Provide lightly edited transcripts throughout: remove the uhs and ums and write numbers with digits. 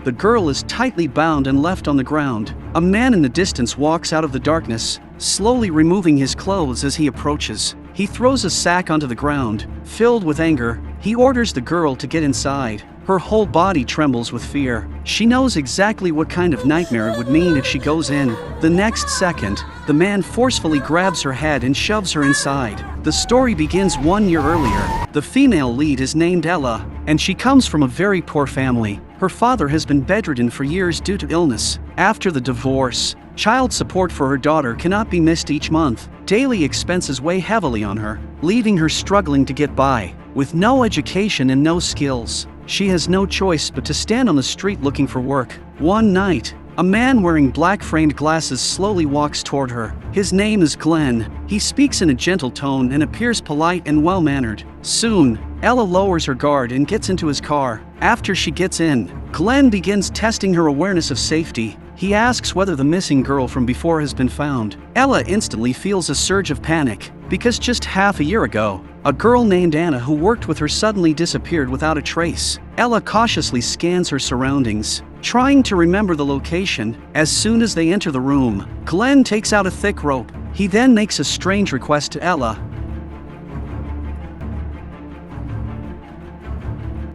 The girl is tightly bound and left on the ground. A man in the distance walks out of the darkness, slowly removing his clothes as he approaches. He throws a sack onto the ground. Filled with anger, he orders the girl to get inside. Her whole body trembles with fear. She knows exactly what kind of nightmare it would mean if she goes in. The next second, the man forcefully grabs her head and shoves her inside. The story begins 1 year earlier. The female lead is named Ella, and she comes from a very poor family. Her father has been bedridden for years due to illness. After the divorce, child support for her daughter cannot be missed each month. Daily expenses weigh heavily on her, leaving her struggling to get by. With no education and no skills, she has no choice but to stand on the street looking for work. One night, a man wearing black-framed glasses slowly walks toward her. His name is Glenn. He speaks in a gentle tone and appears polite and well-mannered. Soon, Ella lowers her guard and gets into his car. After she gets in, Glenn begins testing her awareness of safety. He asks whether the missing girl from before has been found. Ella instantly feels a surge of panic, because just half a year ago, a girl named Anna who worked with her suddenly disappeared without a trace. Ella cautiously scans her surroundings, trying to remember the location. As soon as they enter the room, Glenn takes out a thick rope. He then makes a strange request to Ella.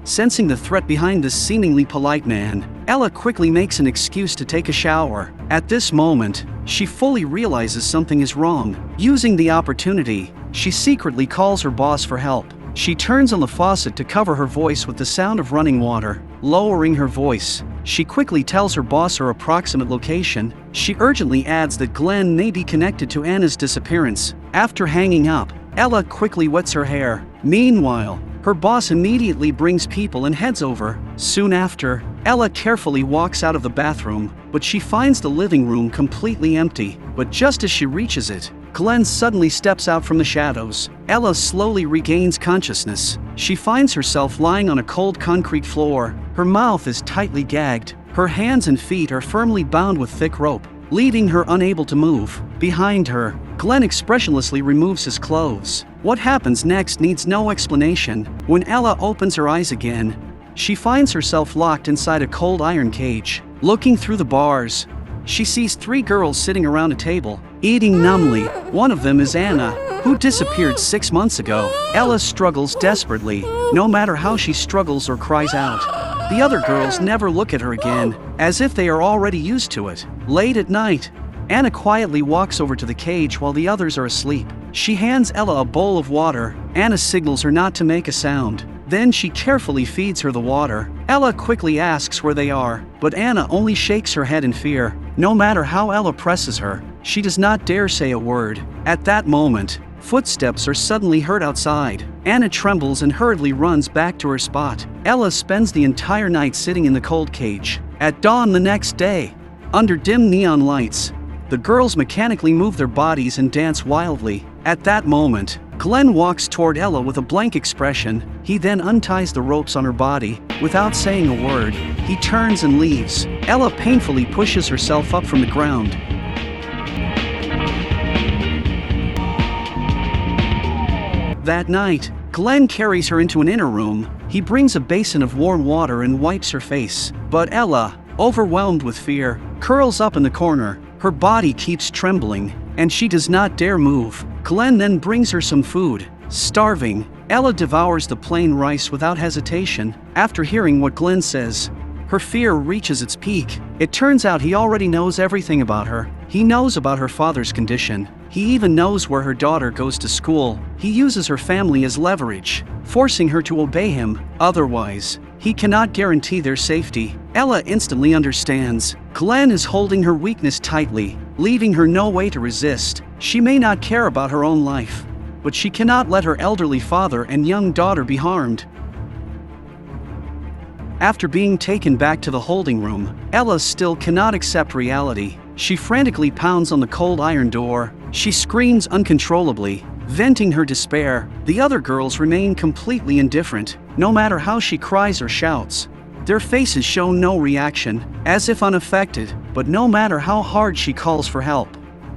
Sensing the threat behind this seemingly polite man, Ella quickly makes an excuse to take a shower. At this moment, she fully realizes something is wrong. Using the opportunity, she secretly calls her boss for help. She turns on the faucet to cover her voice with the sound of running water. Lowering her voice, she quickly tells her boss her approximate location. She urgently adds that Glenn may be connected to Anna's disappearance. After hanging up, Ella quickly wets her hair. Meanwhile, her boss immediately brings people and heads over. Soon after, Ella carefully walks out of the bathroom, but she finds the living room completely empty. But just as she reaches it, Glenn suddenly steps out from the shadows. Ella slowly regains consciousness. She finds herself lying on a cold concrete floor. Her mouth is tightly gagged. Her hands and feet are firmly bound with thick rope, leaving her unable to move. Behind her, Glenn expressionlessly removes his clothes. What happens next needs no explanation. When Ella opens her eyes again, she finds herself locked inside a cold iron cage. Looking through the bars, she sees 3 girls sitting around a table, eating numbly. One of them is Anna, who disappeared 6 months ago. Ella struggles desperately, no matter how she struggles or cries out. The other girls never look at her again, as if they are already used to it. Late at night, Anna quietly walks over to the cage while the others are asleep. She hands Ella a bowl of water. Anna signals her not to make a sound. Then she carefully feeds her the water. Ella quickly asks where they are, but Anna only shakes her head in fear. No matter how Ella presses her, she does not dare say a word. At that moment, footsteps are suddenly heard outside. Anna trembles and hurriedly runs back to her spot. Ella spends the entire night sitting in the cold cage. At dawn the next day, under dim neon lights, the girls mechanically move their bodies and dance wildly. At that moment, Glenn walks toward Ella with a blank expression. He then unties the ropes on her body. Without saying a word, he turns and leaves. Ella painfully pushes herself up from the ground. That night, Glenn carries her into an inner room. He brings a basin of warm water and wipes her face. But Ella, overwhelmed with fear, curls up in the corner. Her body keeps trembling, and she does not dare move. Glenn then brings her some food. Starving, Ella devours the plain rice without hesitation. After hearing what Glenn says, her fear reaches its peak. It turns out he already knows everything about her. He knows about her father's condition. He even knows where her daughter goes to school. He uses her family as leverage, forcing her to obey him. Otherwise, he cannot guarantee their safety. Ella instantly understands. Glenn is holding her weakness tightly, leaving her no way to resist. She may not care about her own life, but she cannot let her elderly father and young daughter be harmed. After being taken back to the holding room, Ella still cannot accept reality. She frantically pounds on the cold iron door. She screams uncontrollably, venting her despair. The other girls remain completely indifferent. No matter how she cries or shouts, their faces show no reaction, as if unaffected. But no matter how hard she calls for help,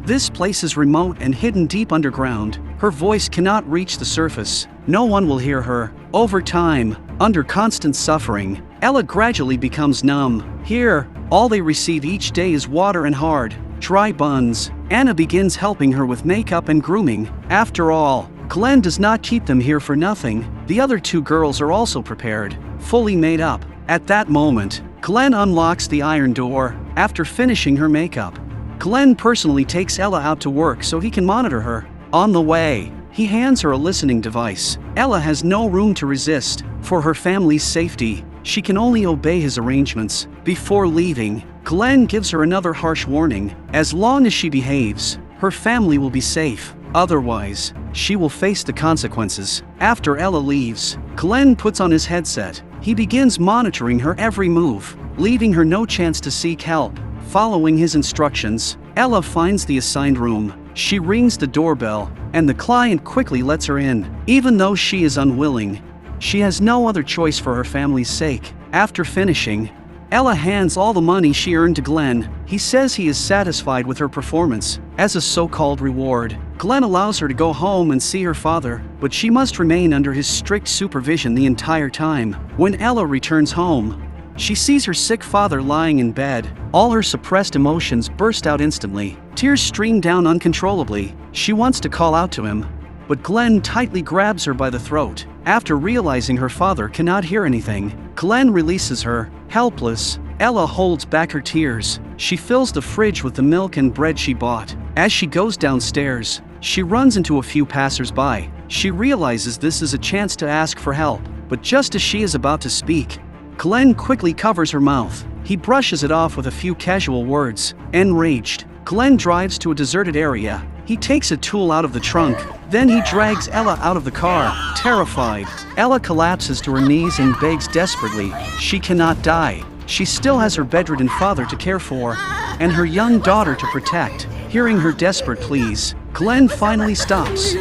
this place is remote and hidden deep underground. Her voice cannot reach the surface. No one will hear her. Over time, under constant suffering, Ella gradually becomes numb. Here, all they receive each day is water and hard, dry buns. Anna begins helping her with makeup and grooming. After all, Glenn does not keep them here for nothing. The other two girls are also prepared, fully made up. At that moment, Glenn unlocks the iron door. After finishing her makeup, Glenn personally takes Ella out to work so he can monitor her. On the way, he hands her a listening device. Ella has no room to resist. For her family's safety, she can only obey his arrangements. Before leaving, Glenn gives her another harsh warning. As long as she behaves, her family will be safe. Otherwise, she will face the consequences. After Ella leaves, Glenn puts on his headset. He begins monitoring her every move, leaving her no chance to seek help. Following his instructions, Ella finds the assigned room. She rings the doorbell, and the client quickly lets her in. Even though she is unwilling, she has no other choice for her family's sake. After finishing, Ella hands all the money she earned to Glenn. He says he is satisfied with her performance. As a so-called reward, Glenn allows her to go home and see her father, but she must remain under his strict supervision the entire time. When Ella returns home, she sees her sick father lying in bed. All her suppressed emotions burst out instantly. Tears stream down uncontrollably. She wants to call out to him, but Glenn tightly grabs her by the throat. After realizing her father cannot hear anything, Glenn releases her. Helpless, Ella holds back her tears. She fills the fridge with the milk and bread she bought. As she goes downstairs, she runs into a few passers-by. She realizes this is a chance to ask for help, but just as she is about to speak, Glenn quickly covers her mouth. He brushes it off with a few casual words. Enraged, Glenn drives to a deserted area. He takes a tool out of the trunk. Then he drags Ella out of the car. Terrified, Ella collapses to her knees and begs desperately. She cannot die. She still has her bedridden father to care for, and her young daughter to protect. Hearing her desperate pleas, Glenn finally stops.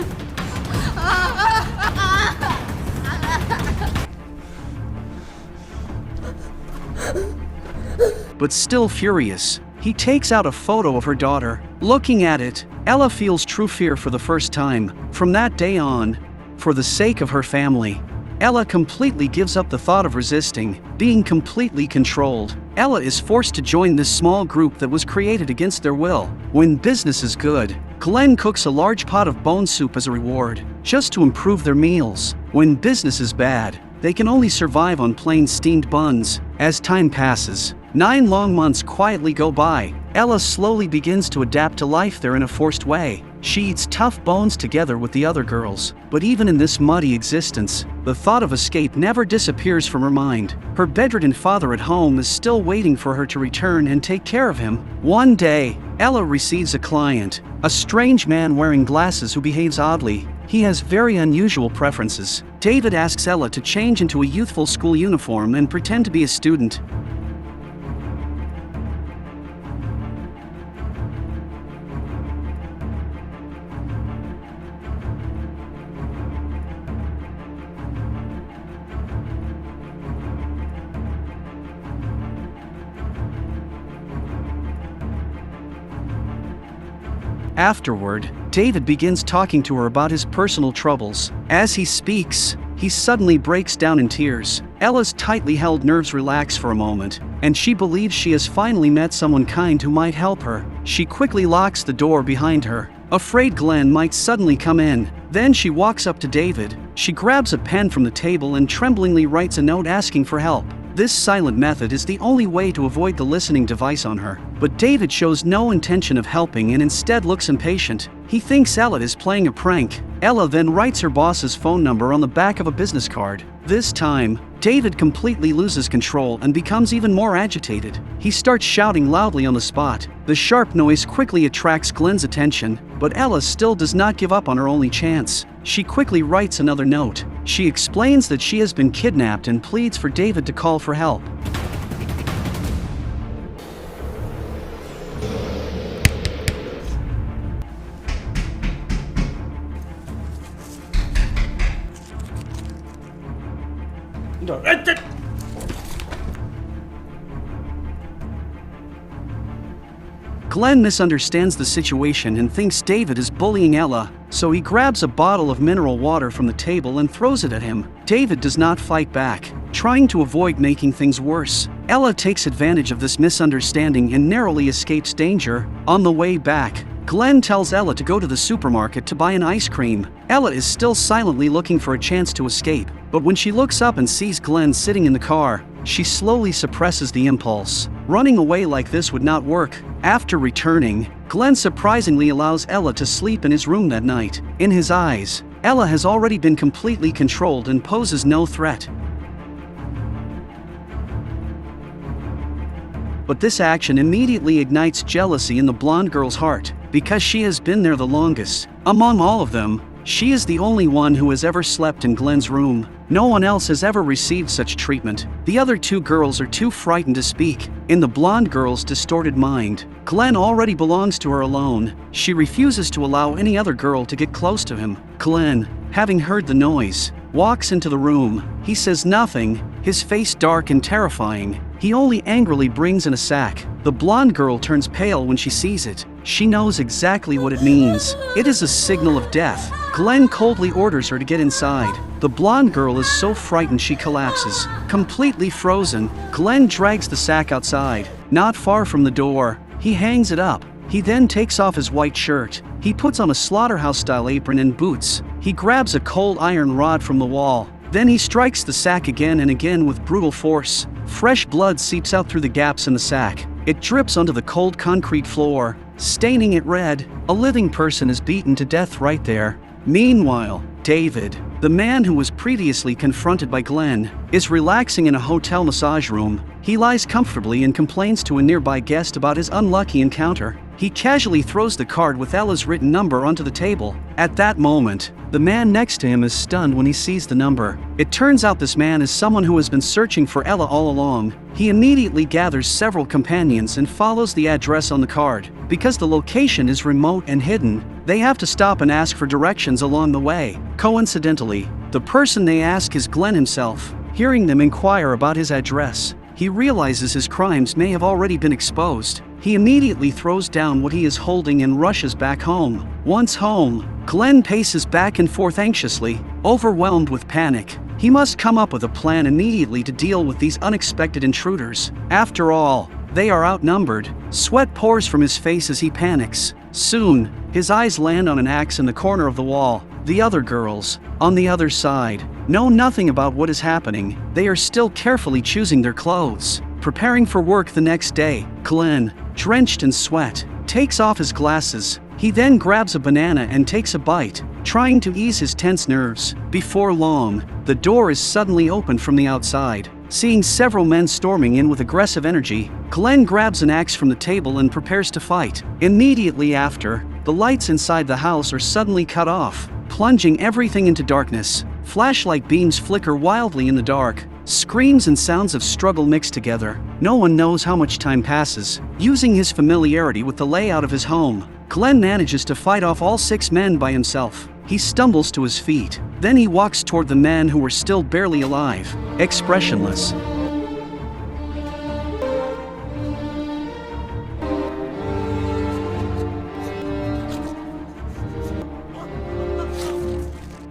But still furious, he takes out a photo of her daughter. Looking at it, Ella feels true fear for the first time. From that day on, for the sake of her family, Ella completely gives up the thought of resisting, being completely controlled. Ella is forced to join this small group that was created against their will. When business is good, Glenn cooks a large pot of bone soup as a reward, just to improve their meals. When business is bad, they can only survive on plain steamed buns. As time passes, 9 long months quietly go by. Ella slowly begins to adapt to life there in a forced way. She eats tough bones together with the other girls. But even in this muddy existence, the thought of escape never disappears from her mind. Her bedridden father at home is still waiting for her to return and take care of him. One day, Ella receives a client, a strange man wearing glasses who behaves oddly. He has very unusual preferences. David asks Ella to change into a youthful school uniform and pretend to be a student. Afterward, David begins talking to her about his personal troubles. As he speaks, he suddenly breaks down in tears. Ella's tightly held nerves relax for a moment, and she believes she has finally met someone kind who might help her. She quickly locks the door behind her, afraid Glenn might suddenly come in. Then she walks up to David. She grabs a pen from the table and tremblingly writes a note asking for help. This silent method is the only way to avoid the listening device on her. But David shows no intention of helping and instead looks impatient. He thinks Ella is playing a prank. Ella then writes her boss's phone number on the back of a business card. This time, David completely loses control and becomes even more agitated. He starts shouting loudly on the spot. The sharp noise quickly attracts Glenn's attention, but Ella still does not give up on her only chance. She quickly writes another note. She explains that she has been kidnapped and pleads for David to call for help. Glenn misunderstands the situation and thinks David is bullying Ella, so he grabs a bottle of mineral water from the table and throws it at him. David does not fight back, trying to avoid making things worse. Ella takes advantage of this misunderstanding and narrowly escapes danger. On the way back, Glenn tells Ella to go to the supermarket to buy an ice cream. Ella is still silently looking for a chance to escape, but when she looks up and sees Glenn sitting in the car, she slowly suppresses the impulse. Running away like this would not work. After returning, Glenn surprisingly allows Ella to sleep in his room that night. In his eyes, Ella has already been completely controlled and poses no threat. But this action immediately ignites jealousy in the blonde girl's heart, because she has been there the longest. Among all of them, she is the only one who has ever slept in Glenn's room. No one else has ever received such treatment. The other two girls are too frightened to speak. In the blonde girl's distorted mind, Glenn already belongs to her alone. She refuses to allow any other girl to get close to him. Glenn, having heard the noise, walks into the room. He says nothing, his face dark and terrifying. He only angrily brings in a sack. The blonde girl turns pale when she sees it. She knows exactly what it means. It is a signal of death. Glenn coldly orders her to get inside. The blonde girl is so frightened she collapses. Completely frozen, Glenn drags the sack outside. Not far from the door, he hangs it up. He then takes off his white shirt. He puts on a slaughterhouse-style apron and boots. He grabs a cold iron rod from the wall. Then he strikes the sack again and again with brutal force. Fresh blood seeps out through the gaps in the sack. It drips onto the cold concrete floor, staining it red. A living person is beaten to death right there. Meanwhile, David, the man who was previously confronted by Glenn, is relaxing in a hotel massage room. He lies comfortably and complains to a nearby guest about his unlucky encounter. He casually throws the card with Ella's written number onto the table. At that moment, the man next to him is stunned when he sees the number. It turns out this man is someone who has been searching for Ella all along. He immediately gathers several companions and follows the address on the card. Because the location is remote and hidden, they have to stop and ask for directions along the way. Coincidentally, the person they ask is Glenn himself. Hearing them inquire about his address, he realizes his crimes may have already been exposed. He immediately throws down what he is holding and rushes back home. Once home, Glenn paces back and forth anxiously, overwhelmed with panic. He must come up with a plan immediately to deal with these unexpected intruders. After all, they are outnumbered. Sweat pours from his face as he panics. Soon, his eyes land on an axe in the corner of the wall. The other girls, on the other side, know nothing about what is happening. They are still carefully choosing their clothes, preparing for work the next day. Glenn, drenched in sweat, takes off his glasses. He then grabs a banana and takes a bite, trying to ease his tense nerves. Before long, the door is suddenly opened from the outside. Seeing several men storming in with aggressive energy, Glenn grabs an axe from the table and prepares to fight. Immediately after, the lights inside the house are suddenly cut off, plunging everything into darkness. Flashlight beams flicker wildly in the dark. Screams and sounds of struggle mix together. No one knows how much time passes. Using his familiarity with the layout of his home, Glenn manages to fight off all 6 men by himself. He stumbles to his feet. Then he walks toward the men who were still barely alive, expressionless.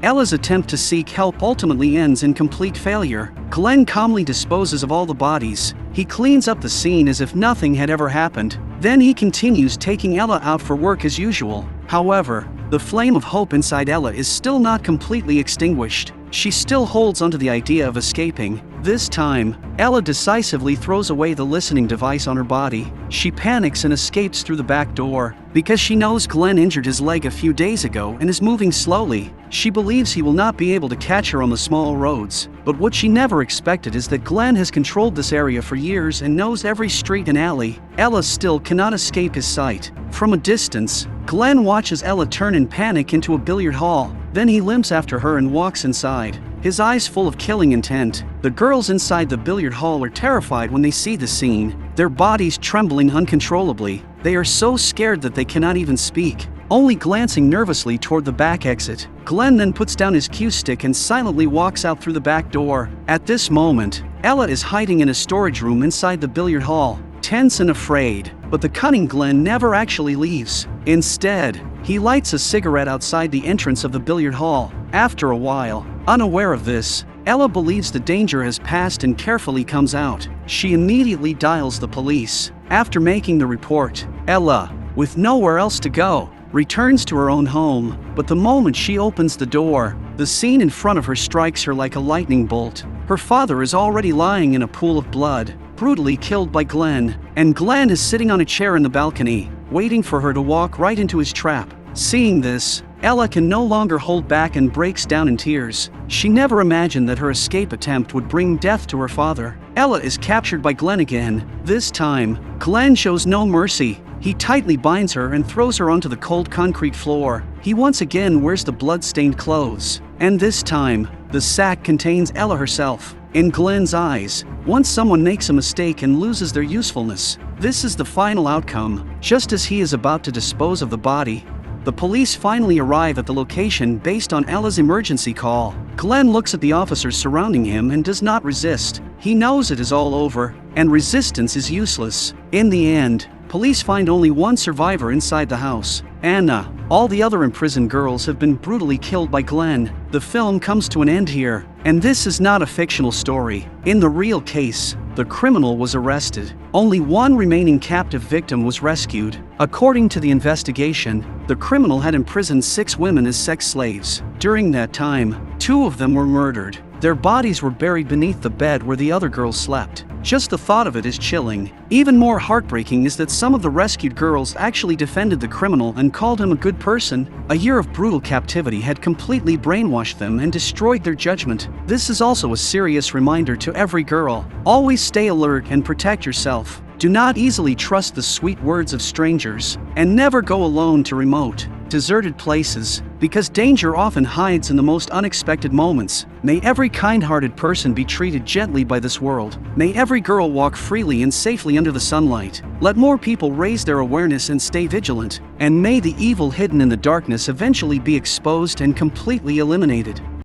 Ella's attempt to seek help ultimately ends in complete failure. Glenn calmly disposes of all the bodies. He cleans up the scene as if nothing had ever happened. Then he continues taking Ella out for work as usual. However, the flame of hope inside Ella is still not completely extinguished. She still holds onto the idea of escaping. This time, Ella decisively throws away the listening device on her body. She panics and escapes through the back door. Because she knows Glenn injured his leg a few days ago and is moving slowly, she believes he will not be able to catch her on the small roads. But what she never expected is that Glenn has controlled this area for years and knows every street and alley. Ella still cannot escape his sight. From a distance, Glenn watches Ella turn in panic into a billiard hall. Then he limps after her and walks inside, his eyes full of killing intent. The girls inside the billiard hall are terrified when they see the scene, their bodies trembling uncontrollably. They are so scared that they cannot even speak, only glancing nervously toward the back exit. Glenn then puts down his cue stick and silently walks out through the back door. At this moment, Ella is hiding in a storage room inside the billiard hall, tense and afraid. but the cunning Glenn never actually leaves. Instead, he lights a cigarette outside the entrance of the billiard hall. After a while, unaware of this, Ella believes the danger has passed and carefully comes out. She immediately dials the police. After making the report, Ella, with nowhere else to go, returns to her own home, but the moment she opens the door, the scene in front of her strikes her like a lightning bolt. Her father is already lying in a pool of blood, brutally killed by Glenn, and Glenn is sitting on a chair in the balcony, waiting for her to walk right into his trap. Seeing this, Ella can no longer hold back and breaks down in tears. She never imagined that her escape attempt would bring death to her father. Ella is captured by Glenn again. This time, Glenn shows no mercy. He tightly binds her and throws her onto the cold concrete floor. He once again wears the blood-stained clothes. And this time, the sack contains Ella herself. In Glenn's eyes, once someone makes a mistake and loses their usefulness, this is the final outcome. Just as he is about to dispose of the body, the police finally arrive at the location based on Ella's emergency call. Glenn looks at the officers surrounding him and does not resist. He knows it is all over, and resistance is useless. In the end, police find only one survivor inside the house, Anna. All the other imprisoned girls have been brutally killed by Glenn. The film comes to an end here, and this is not a fictional story. In the real case, the criminal was arrested. Only one remaining captive victim was rescued. According to the investigation, the criminal had imprisoned 6 women as sex slaves. During that time, 2 of them were murdered. Their bodies were buried beneath the bed where the other girls slept. Just the thought of it is chilling. Even more heartbreaking is that some of the rescued girls actually defended the criminal and called him a good person. A year of brutal captivity had completely brainwashed them and destroyed their judgment. This is also a serious reminder to every girl. Always stay alert and protect yourself. Do not easily trust the sweet words of strangers, and never go alone to remote, deserted places, because danger often hides in the most unexpected moments. May every kind-hearted person be treated gently by this world. May every girl walk freely and safely under the sunlight. Let more people raise their awareness and stay vigilant. And may the evil hidden in the darkness eventually be exposed and completely eliminated.